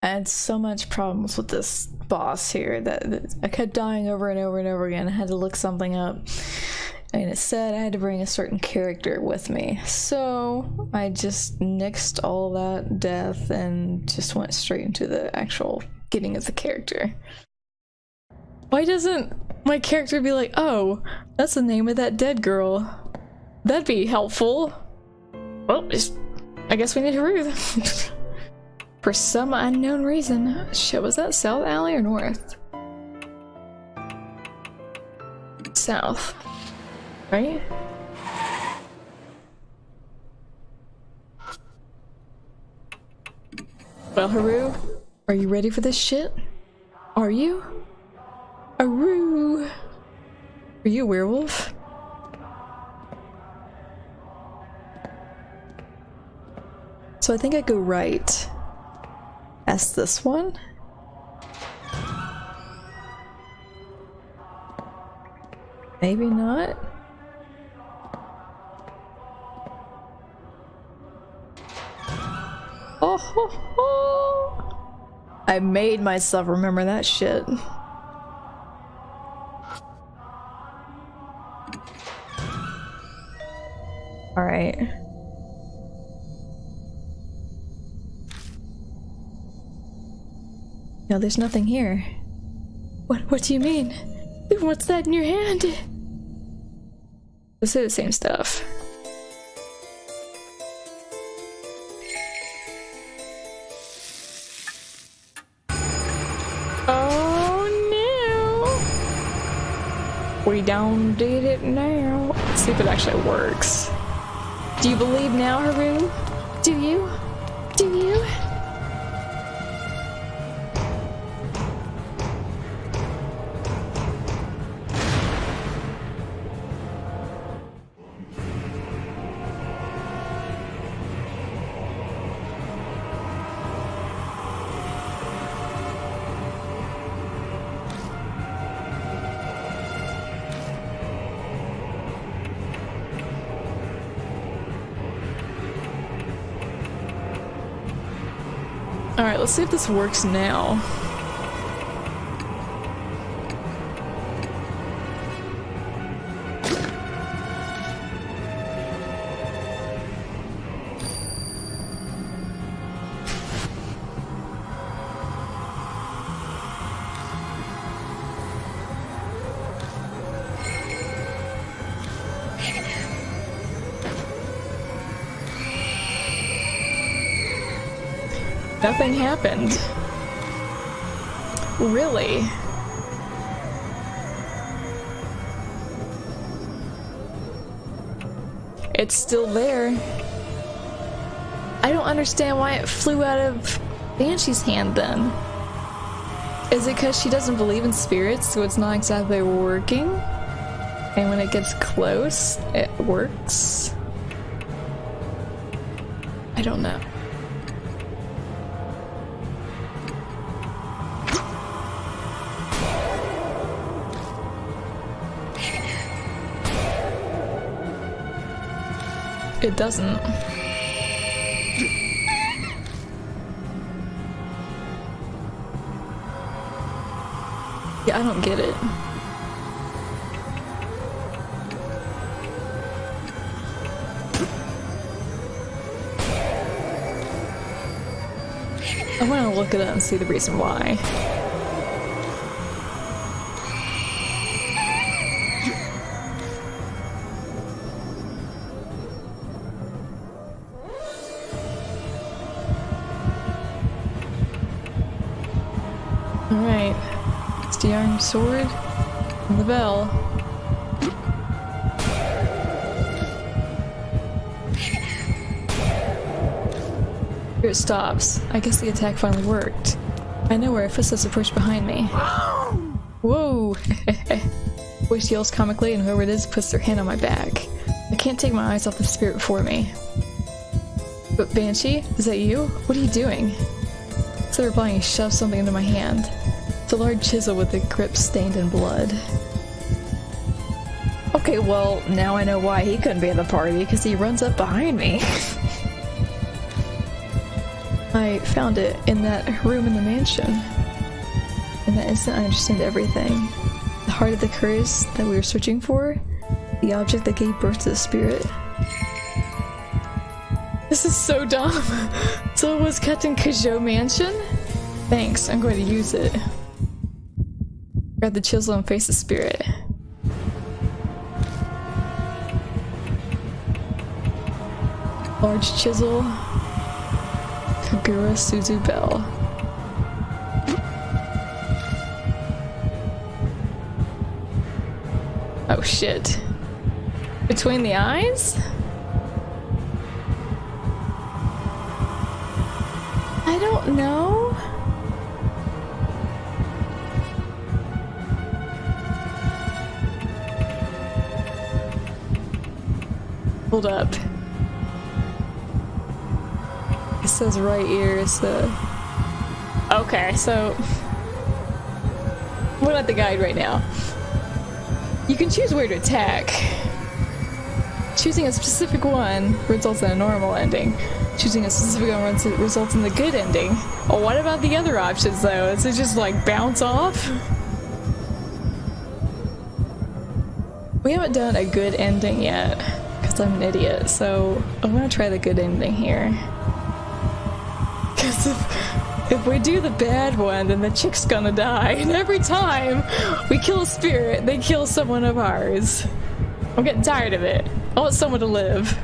I had so much problems with this boss here that I kept dying over and over and over again. I had to look something up, and it said I had to bring a certain character with me. So I just nixed all that death and just went straight into the actual getting of the character. Why doesn't my character be like, oh, that's the name of that dead girl? That'd be helpful. Well, I guess we need to Ruth. For some unknown reason. Shit, was that South Alley or North? South. Right? Well, Haru, are you ready for this shit? Are you? Haru! Are you a werewolf? So I think I go right. As this one? Maybe not? Oh ho ho! I made myself remember that shit. Alright. No, there's nothing here. What do you mean? What's that in your hand? Let's say the same stuff. Oh no! We done did it now. Let's see if it actually works. Do you believe now, Haru? Do you? Do you? Alright, let's see if this works now. Nothing happened. Really? It's still there. I don't understand why it flew out of Banshee's hand then. Is it because she doesn't believe in spirits, so it's not exactly working? And when it gets close, it works? I don't know. It doesn't. Yeah, I don't get it. I want to look it up and see the reason why. Alright, it's the iron sword and the bell. Here it stops. I guess the attack finally worked. I know where footsteps approach behind me. Whoa! Voice yells comically and whoever it is puts their hand on my back. I can't take my eyes off the spirit before me. But Banshee? Is that you? What are you doing? Instead of replying, he shoves something into my hand. It's a large chisel with the grip stained in blood. Okay, well, now I know why he couldn't be at the party, because he runs up behind me. I found it in that room in the mansion. In that instant, I understood everything. The heart of the curse that we were searching for, the object that gave birth to the spirit. This is so dumb. So it was kept in Kajou Mansion? Thanks, I'm going to use it. Grab the chisel and face the spirit. Large chisel. Kagura Suzu Bell. Oh shit. Between the eyes? I don't know. Hold up. It says right ear, so... Okay, so... We're at the guide right now. You can choose where to attack. Choosing a specific one results in a normal ending. Choosing a specific one results in the good ending. Oh, what about the other options though? Is it just like bounce off? We haven't done a good ending yet, because I'm an idiot, so I'm gonna try the good ending here. Because if we do the bad one, then the chick's gonna die. And every time we kill a spirit, they kill someone of ours. I'm getting tired of it. I want someone to live.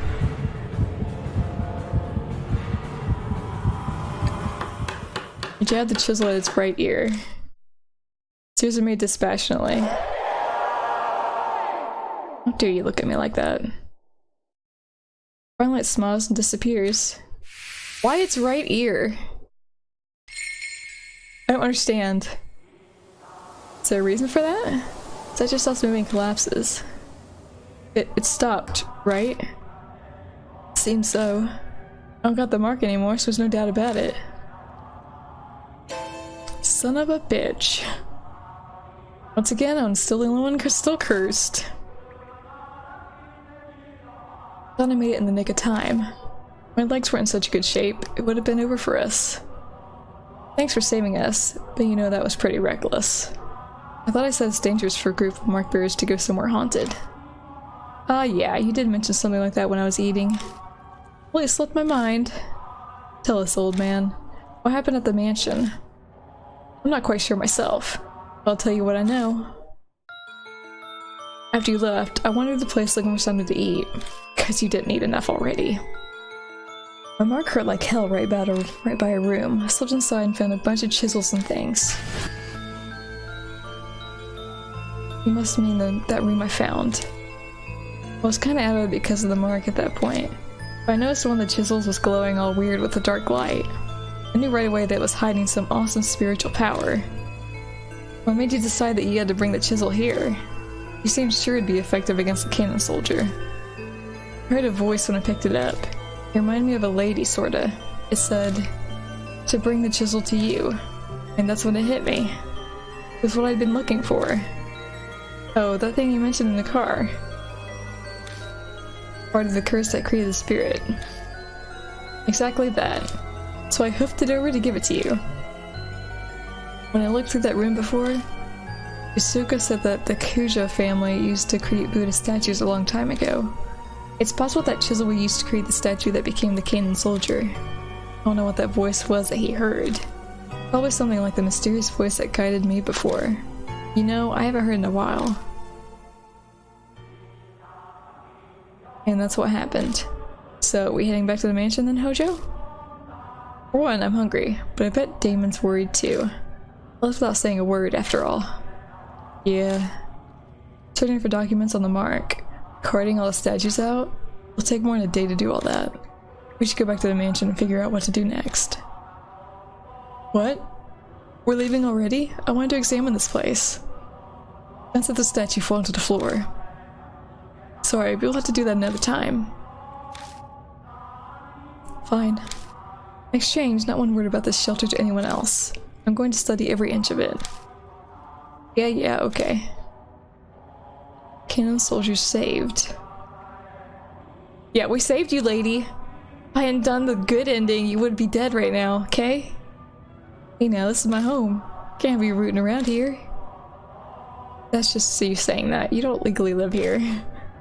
You jab the chisel at its right ear. Tears are made dispassionately. How dare you look at me like that? Finally it smiles and disappears. Why its right ear? I don't understand. Is there a reason for that? Is that just us moving collapses? It stopped, right? Seems so. I don't got the mark anymore, so there's no doubt about it. Son of a bitch. Once again, I'm still the only one still cursed. Thought I made it in the nick of time. My legs weren't in such good shape, it would have been over for us. Thanks for saving us, but you know that was pretty reckless. I thought I said it's dangerous for a group of mark bearers to go somewhere haunted. Ah yeah, you did mention something like that when I was eating. Well, it slipped my mind. Tell us, old man. What happened at the mansion? I'm not quite sure myself. I'll tell you what I know. After you left, I wandered the place looking for something to eat, because you didn't eat enough already. My mark hurt like hell right by a room. I slipped inside and found a bunch of chisels and things. You must mean that room I found. I was kinda out of it because of the mark at that point. But I noticed one of the chisels was glowing all weird with a dark light. I knew right away that it was hiding some awesome spiritual power. What made you decide that you had to bring the chisel here? You seemed sure it'd be effective against the cannon soldier. I heard a voice when I picked it up. It reminded me of a lady, sorta. It said, to bring the chisel to you. And that's when it hit me. It was what I'd been looking for. Oh, that thing you mentioned in the car. Part of the curse that created the spirit. Exactly that. So I hoofed it over to give it to you. When I looked through that room before, Isuka said that the Kuja family used to create Buddha statues a long time ago. It's possible that chisel we used to create the statue that became the cannon soldier. I don't know what that voice was that he heard. Probably something like the mysterious voice that guided me before. You know, I haven't heard in a while. And that's what happened. So, we heading back to the mansion then, Hojo? For one, I'm hungry, but I bet Damon's worried too. I left without saying a word, after all. Yeah. Searching for documents on the mark. Carting all the statues out? It'll take more than a day to do all that. We should go back to the mansion and figure out what to do next. What? We're leaving already? I wanted to examine this place. Chance that the statue fall to the floor. Sorry, we'll have to do that another time. Fine. In exchange, not one word about this shelter to anyone else. I'm going to study every inch of it. Yeah, okay. Cannon soldiers saved. Yeah, we saved you, lady. If I hadn't done the good ending, you would be dead right now, okay? Hey now, this is my home. Can't be rooting around here. That's just you saying that. You don't legally live here.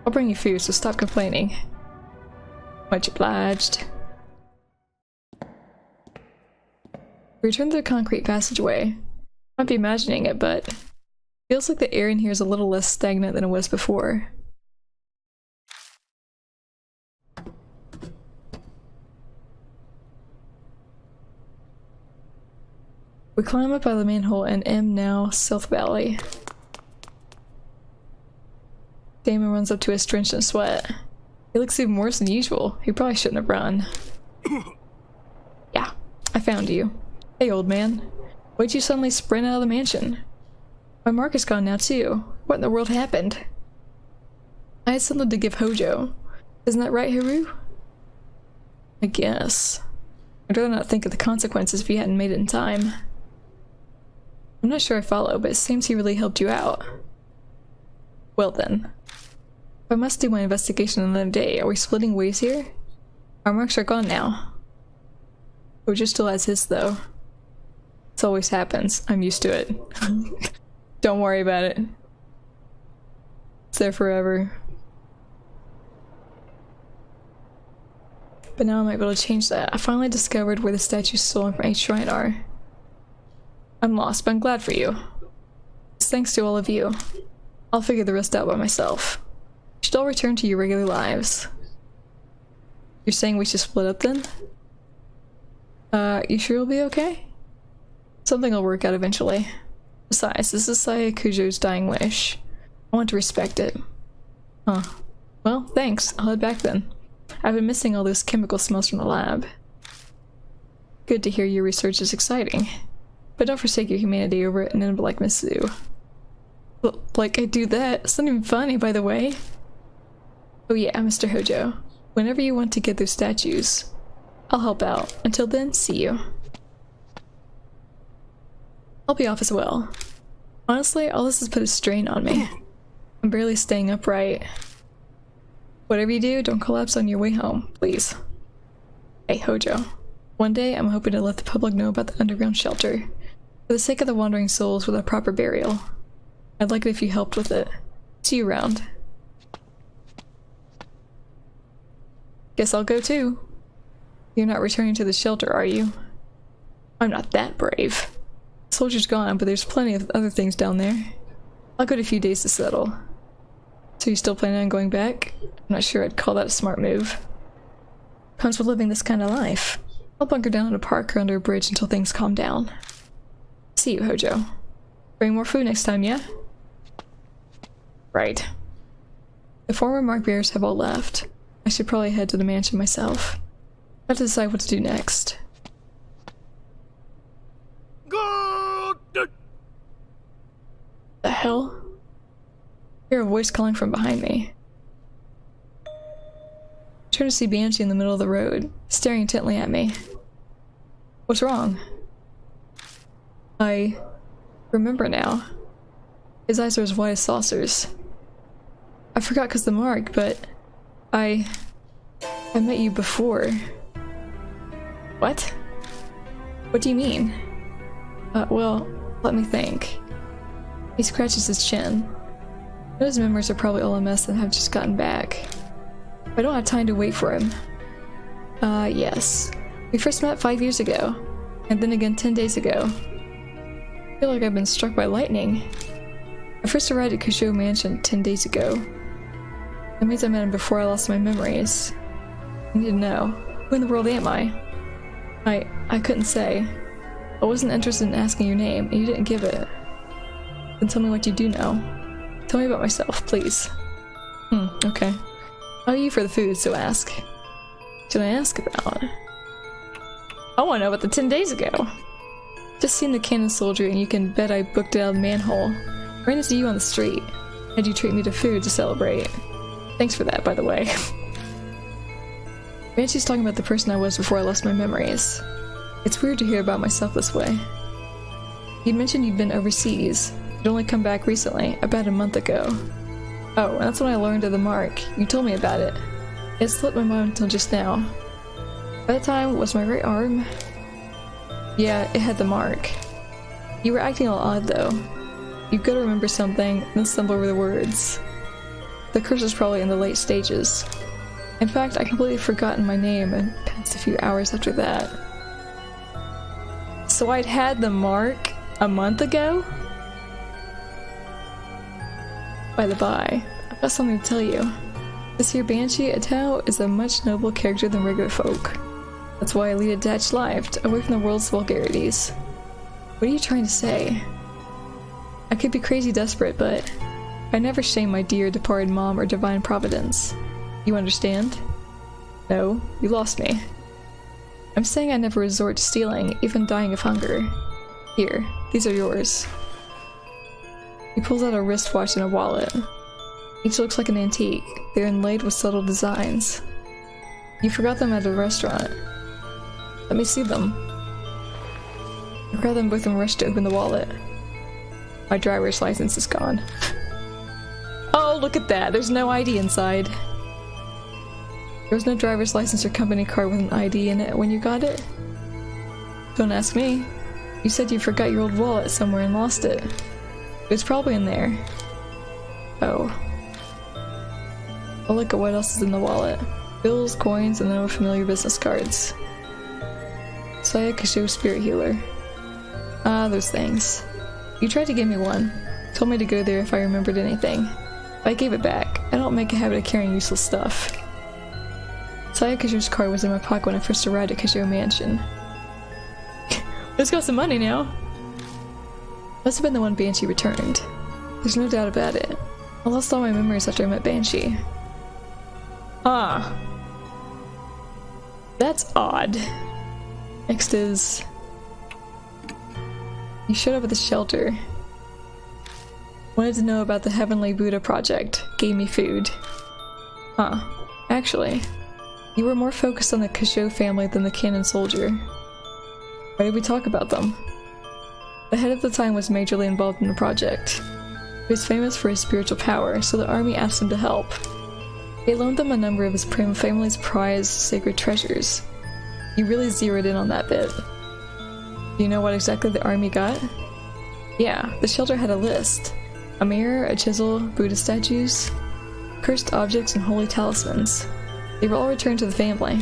I'll bring you food, so stop complaining. Much obliged. Return to the concrete passageway. Might be imagining it, but feels like the air in here is a little less stagnant than it was before. We climb up by the manhole and M now South Valley. Damon runs up to us drenched in sweat. He looks even worse than usual. He probably shouldn't have run. Yeah, I found you. Hey old man. Why'd you suddenly sprint out of the mansion? My mark is gone now too. What in the world happened? I had something to give Hojo. Isn't that right, Haru? I guess. I'd rather not think of the consequences if you hadn't made it in time. I'm not sure I follow, but it seems he really helped you out. Well then. If I must do my investigation another day, are we splitting ways here? Our marks are gone now. Hojo still has his though. This always happens. I'm used to it. Don't worry about it. It's there forever. But now I might be able to change that. I finally discovered where the statues stolen from each shrine are. I'm lost, but I'm glad for you. It's thanks to all of you. I'll figure the rest out by myself. You should all return to your regular lives. You're saying we should split up then? You sure you'll be okay? Something will work out eventually. Besides, this is Sayakujo's dying wish. I want to respect it. Huh. Well, thanks. I'll head back then. I've been missing all those chemical smells from the lab. Good to hear your research is exciting. But don't forsake your humanity over an enemy like Mitsu. Well, like I do that? It's not even funny, by the way. Oh yeah, Mr. Hojo. Whenever you want to get those statues, I'll help out. Until then, see you. I'll be off as well. Honestly, all this has put a strain on me. I'm barely staying upright. Whatever you do, don't collapse on your way home, please. Hey, Hojo. One day, I'm hoping to let the public know about the underground shelter. For the sake of the wandering souls with a proper burial. I'd like it if you helped with it. See you around. Guess I'll go too. You're not returning to the shelter, are you? I'm not that brave. The soldier's gone, but there's plenty of other things down there. I'll go to a few days to settle. So you still planning on going back? I'm not sure I'd call that a smart move. Comes with living this kind of life. I'll bunker down in a park or under a bridge until things calm down. See you, Hojo. Bring more food next time, yeah? Right. The former mark bearers have all left. I should probably head to the mansion myself. I have to decide what to do next. The hell? I hear a voice calling from behind me. I turn to see Banshee in the middle of the road, staring intently at me. What's wrong? I remember now. His eyes are as wide as saucers. I forgot because the mark, but I met you before. What? What do you mean? Well, let me think. He scratches his chin. Those memories are probably all a mess and have just gotten back. I don't have time to wait for him. Yes. We first met 5 years ago, and then again 10 days ago. I feel like I've been struck by lightning. I first arrived at Kusho Mansion 10 days ago. That means I met him before I lost my memories. I need to know. Who in the world am I? I couldn't say. I wasn't interested in asking your name, and you didn't give it. Then tell me what you do know. Tell me about myself, please. Okay. I'll eat for the food, so ask. What should I ask about? I want to know about the 10 days ago. Just seen the cannon soldier, and you can bet I booked it out of the manhole. Ran into you on the street. Had you treat me to food to celebrate. Thanks for that, by the way. Banshee's talking about the person I was before I lost my memories. It's weird to hear about myself this way. You'd mentioned you'd been overseas. You'd only come back recently, about a month ago. Oh, and that's when I learned of the mark. You told me about it. It slipped my mind until just now. By the time, was my right arm? Yeah, it had the mark. You were acting all odd though. You've got to remember something, then stumble over the words. The curse is probably in the late stages. In fact, I completely forgotten my name and passed a few hours after that. So I'd had the mark a month ago? By the by, I've got something to tell you. This here Banshee, a Tau, is a much nobler character than regular folk. That's why I lead a detached life, away from the world's vulgarities. What are you trying to say? I could be crazy desperate, but I never shame my dear departed mom or divine providence. You understand? No, you lost me. I'm saying I never resort to stealing, even dying of hunger. Here, these are yours. He pulls out a wristwatch and a wallet. Each looks like an antique. They're inlaid with subtle designs. You forgot them at a restaurant. Let me see them. I grabbed them both and rushed to open the wallet. My driver's license is gone. Oh, look at that! There's no ID inside. There was no driver's license or company card with an ID in it when you got it? Don't ask me. You said you forgot your old wallet somewhere and lost it. It's probably in there. Oh. I'll look at what else is in the wallet. Bills, coins, and no familiar business cards. Sayakasho Spirit Healer. Ah, those things. You tried to give me one. Told me to go there if I remembered anything. But I gave it back. I don't make a habit of carrying useless stuff. Sayakasho's card was in my pocket when I first arrived at Kasho Mansion. Let's got some money now! Must have been the one Banshee returned. There's no doubt about it. I lost all my memories after I met Banshee. Ah. That's odd. Next is... You showed up at the shelter. Wanted to know about the Heavenly Buddha project. Gave me food. Huh. Actually, you were more focused on the Kasho family than the cannon soldier. Why did we talk about them? The head at the time was majorly involved in the project. He was famous for his spiritual power, so the army asked him to help. He loaned them a number of his family's prized sacred treasures. You really zeroed in on that bit. Do you know what exactly the army got? Yeah, the shelter had a list. A mirror, a chisel, Buddha statues, cursed objects, and holy talismans. They were all returned to the family.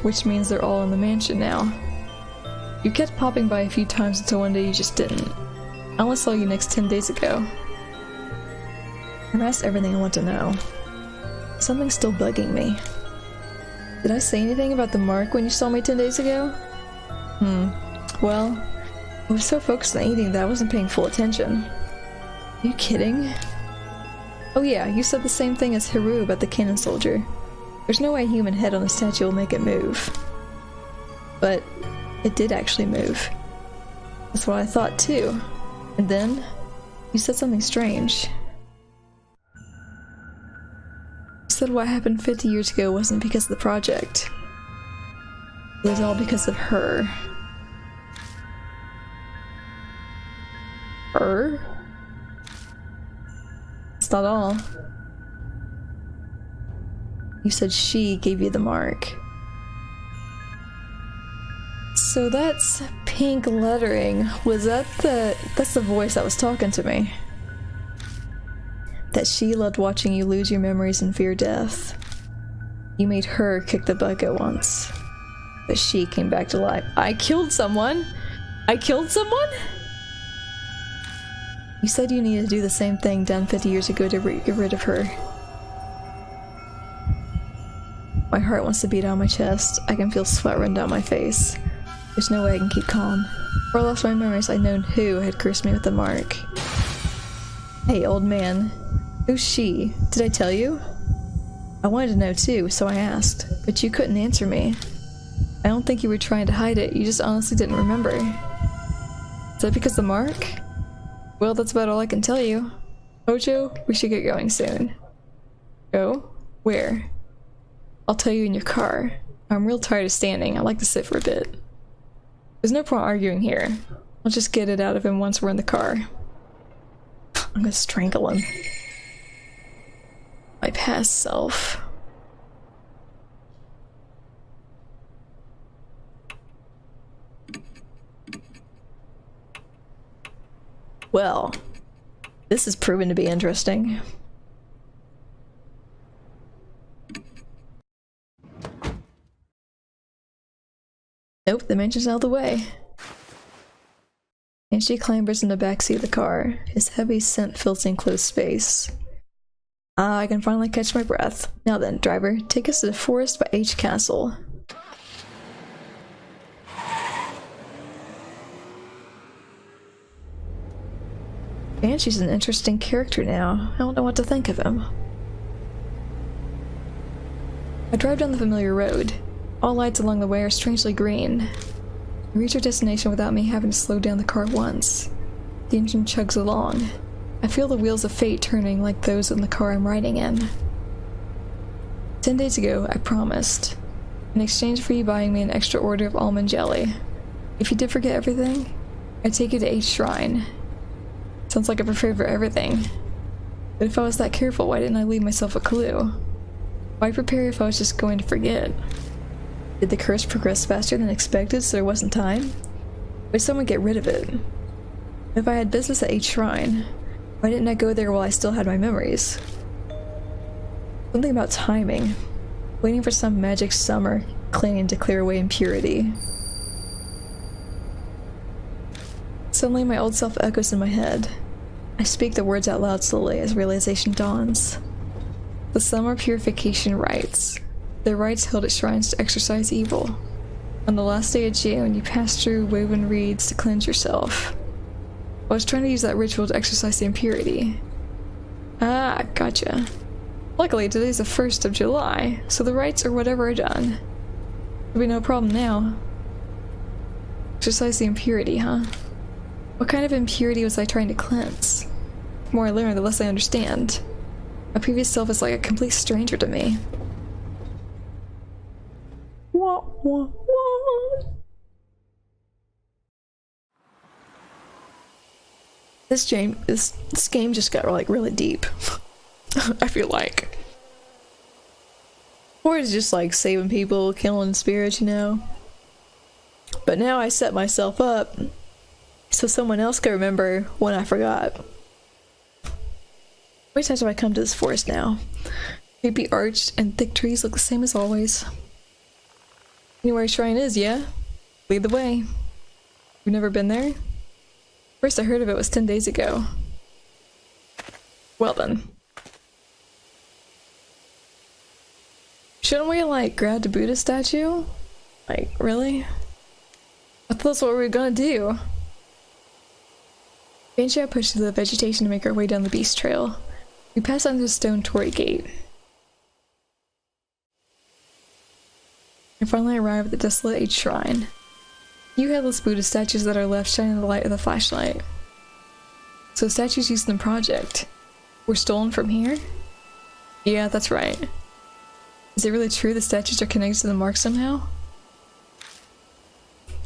Which means they're all in the mansion now. You kept popping by a few times until one day you just didn't. I only saw you next 10 days ago. I've asked everything I want to know. Something's still bugging me. Did I say anything about the mark when you saw me 10 days ago? Well, I was so focused on eating that I wasn't paying full attention. Are you kidding? Oh yeah, you said the same thing as Hiru about the cannon soldier. There's no way a human head on a statue will make it move. But it did actually move. That's what I thought too. And then, you said something strange. You said what happened 50 years ago wasn't because of the project. It was all because of her. Her? That's not all. You said she gave you the mark. So that's pink lettering. Was that that's the voice that was talking to me. That she loved watching you lose your memories and fear death. You made her kick the bucket once. But she came back to life. I killed someone? I killed someone? You said you needed to do the same thing done 50 years ago to get rid of her. My heart wants to beat out my chest. I can feel sweat run down my face. There's no way I can keep calm. Before I lost my memories, I'd known who had cursed me with the mark. Hey, old man. Who's she? Did I tell you? I wanted to know too, so I asked. But you couldn't answer me. I don't think you were trying to hide it, you just honestly didn't remember. Is that because of the mark? Well, that's about all I can tell you. Ojo, we should get going soon. Go? Where? I'll tell you in your car. I'm real tired of standing, I'd like to sit for a bit. There's no point arguing here. I'll just get it out of him once we're in the car. I'm gonna strangle him. My past self. Well, this is proven to be interesting. Nope, the mansion's out of the way. And she clambers in the backseat of the car. His heavy scent fills the enclosed space. Ah, I can finally catch my breath. Now then, driver, take us to the forest by H Castle. Banshee's an interesting character now. I don't know what to think of him. I drive down the familiar road. All lights along the way are strangely green. I reach our destination without me having to slow down the car once. The engine chugs along. I feel the wheels of fate turning like those in the car I'm riding in. 10 days ago, I promised, in exchange for you buying me an extra order of almond jelly, if you did forget everything, I'd take you to H Shrine. Sounds like I prepared for everything. But if I was that careful, why didn't I leave myself a clue? Why prepare if I was just going to forget? Did the curse progress faster than expected so there wasn't time? Would someone get rid of it? If I had business at H Shrine, why didn't I go there while I still had my memories? Something about timing. Waiting for some magic summer cleaning to clear away impurity. Suddenly my old self echoes in my head. I speak the words out loud slowly as realization dawns. The summer purification rites. The rites held at shrines to exorcise evil. On the last day of June, you pass through woven reeds to cleanse yourself. I was trying to use that ritual to exorcise the impurity. Ah, gotcha. Luckily, today's the 1st of July, so the rites or whatever are done. There'll be no problem now. Exorcise the impurity, huh? What kind of impurity was I trying to cleanse? The more I learn, the less I understand. My previous self is like a complete stranger to me. Wah, wah, wah. This game just got like really deep. I feel like. Or it's just like saving people, killing spirits, you know. But now I set myself up so someone else can remember when I forgot. How many times have I come to this forest now? Creepy arched and thick trees look the same as always. You know where a shrine is, yeah? Lead the way. You've never been there? First I heard of it was 10 days ago. Well then. Shouldn't we like grab the Buddha statue? Like, really? I thought that's what we were gonna do. Eventually I pushed through the vegetation to make our way down the beast trail. We passed under the stone torii gate. And finally arrived at the desolate H Shrine. Few headless Buddha statues that are left shining in the light of the flashlight. So statues used in the project were stolen from here? Yeah, that's right. Is it really true the statues are connected to the mark somehow?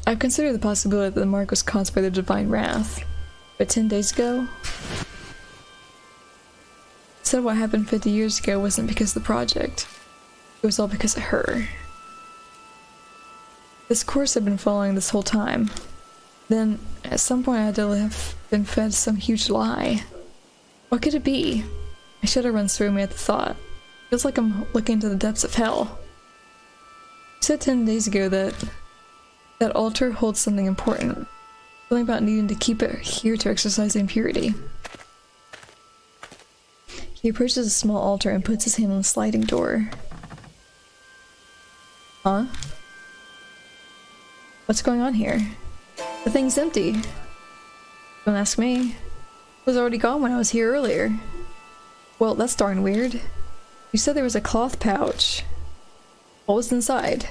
I've considered the possibility that the mark was caused by the divine wrath. But 10 days ago? Said what happened 50 years ago wasn't because of the project. It was all because of her. This course I've been following this whole time. Then, at some point I had to have been fed some huge lie. What could it be? A shudder runs through me at the thought. Feels like I'm looking into the depths of hell. You said 10 days ago that that altar holds something important. Something about needing to keep it here to exercise impurity. He approaches a small altar and puts his hand on the sliding door. Huh? What's going on here? The thing's empty. Don't ask me. It was already gone when I was here earlier. Well, that's darn weird. You said there was a cloth pouch. What was inside?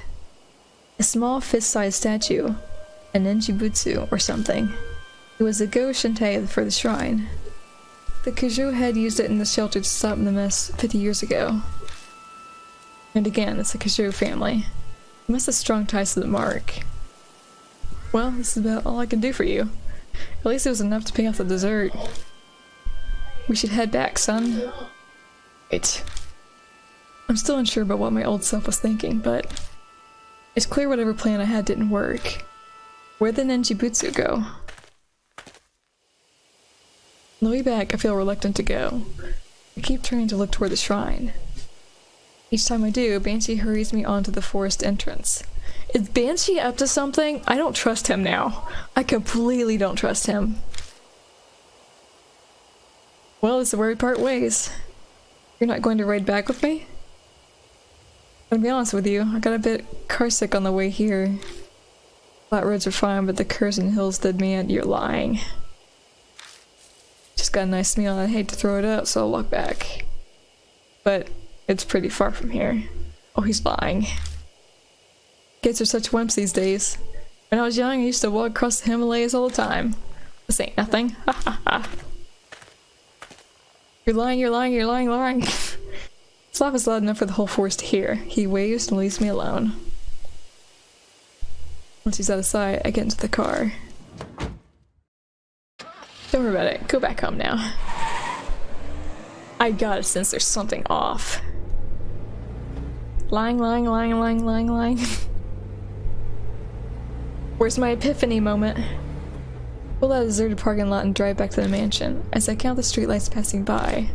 A small fist-sized statue. An Nenjibutsu or something. It was a Go Shintei for the shrine. The Kujou had used it in the shelter to stop the mess 50 years ago. And again, it's the Kujou family. He must have strong ties to the mark. Well, this is about all I can do for you. At least it was enough to pay off the dessert. We should head back, son. Wait. I'm still unsure about what my old self was thinking, but it's clear whatever plan I had didn't work. Where'd the Nenjibutsu go? On the way back, I feel reluctant to go. I keep turning to look toward the shrine. Each time I do, Banshee hurries me onto the forest entrance. Is Banshee up to something? I don't trust him now. I completely don't trust him. Well, it's where we part ways. You're not going to raid back with me? I'm gonna be honest with you, I got a bit carsick on the way here. Flat roads are fine, but the curves and hills did me in. You're lying. Just got a nice meal and I'd hate to throw it up, so I'll walk back. But it's pretty far from here. Oh, he's lying. Kids are such wimps these days. When I was young, I used to walk across the Himalayas all the time. This ain't nothing. Ha ha ha. You're lying, you're lying, you're lying, lying. His laugh is loud enough for the whole forest to hear. He waves and leaves me alone. Once he's out of sight, I get into the car. Don't worry about it. Go back home now. I gotta sense there's something off. Lying, lying, lying, lying, lying, lying. Where's my epiphany moment? Pull out a deserted parking lot and drive back to the mansion. As I count the streetlights passing by,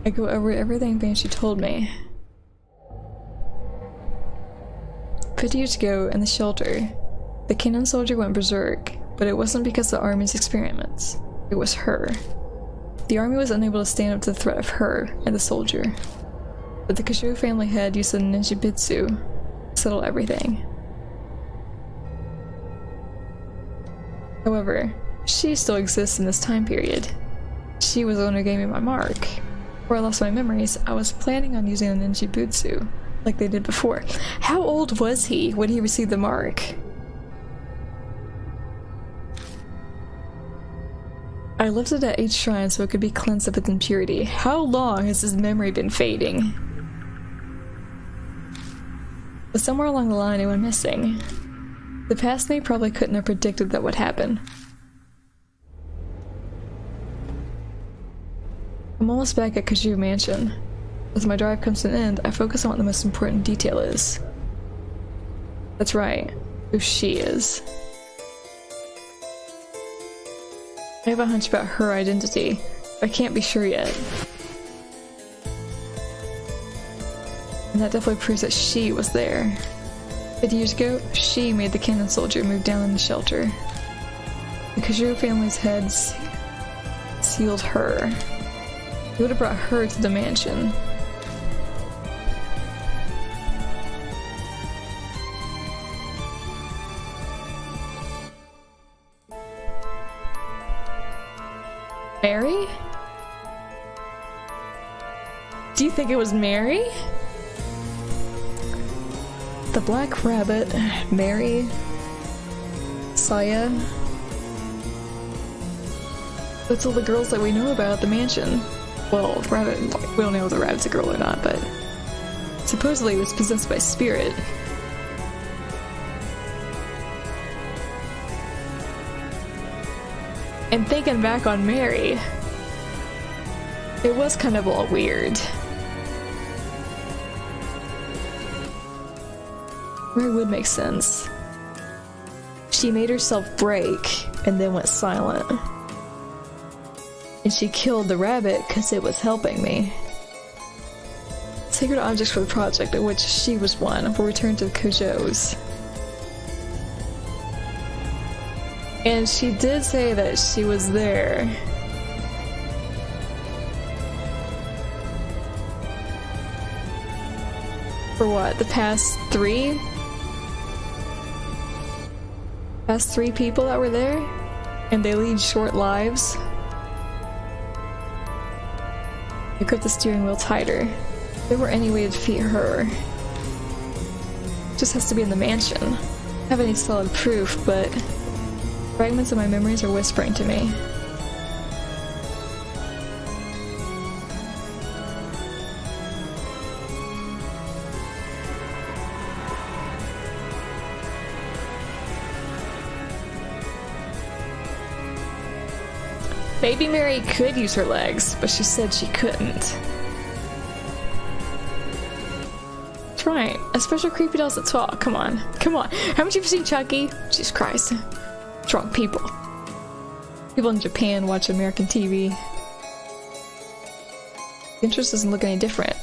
I go over everything Banshee told me. 50 years ago, in the shelter, the cannon soldier went berserk, but it wasn't because of the army's experiments. It was her. The army was unable to stand up to the threat of her and the soldier. But the Kajou family head used the ninjutsu to settle everything. However, she still exists in this time period. She was the one who gave me my mark. Before I lost my memories, I was planning on using the ninjutsu, like they did before. How old was he when he received the mark? I left it at each shrine so it could be cleansed of its impurity. How long has his memory been fading? But somewhere along the line it went missing. The past me probably couldn't have predicted that would happen. I'm almost back at Kajou Mansion. As my drive comes to an end, I focus on what the most important detail is. That's right, who she is. I have a hunch about her identity, but I can't be sure yet. And that definitely proves that she was there. 50 years ago, she made the cannon soldier move down in the shelter. The Kajou family's heads sealed her. He would have brought her to the mansion. Mary? Do you think it was Mary? The Black Rabbit, Mary, Saya. That's all the girls that we know about at the mansion. Well, Rabbit, we don't know if the rabbit's a girl or not, but supposedly it was possessed by a spirit. And thinking back on Mary, it was kind of all weird. Mary would make sense. She made herself break and then went silent. And she killed the rabbit because it was helping me. Sacred objects for the project, of which she was one, were returned to the Kajous. And she did say that she was there. For what? The past three? Past three people that were there? And they lead short lives? I gripped the steering wheel tighter. If there were any way to defeat her, it just has to be in the mansion. I don't have any solid proof, but fragments of my memories are whispering to me. Baby Mary could use her legs, but she said she couldn't. That's right. A special creepy dolls that talk. Come on. Come on. Haven't you seen Chucky? Jesus Christ. What's wrong, people? People in Japan watch American TV. The interest doesn't look any different.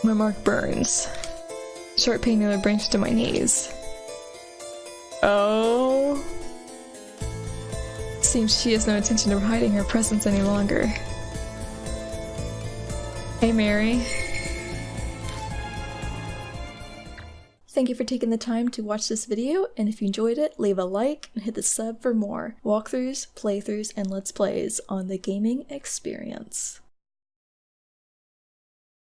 My mark burns. Short pain nearly branched to my knees. Oh. Seems she has no intention of hiding her presence any longer. Hey, Mary. Thank you for taking the time to watch this video, and if you enjoyed it, leave a like and hit the sub for more walkthroughs, playthroughs, and let's plays on the gaming experience.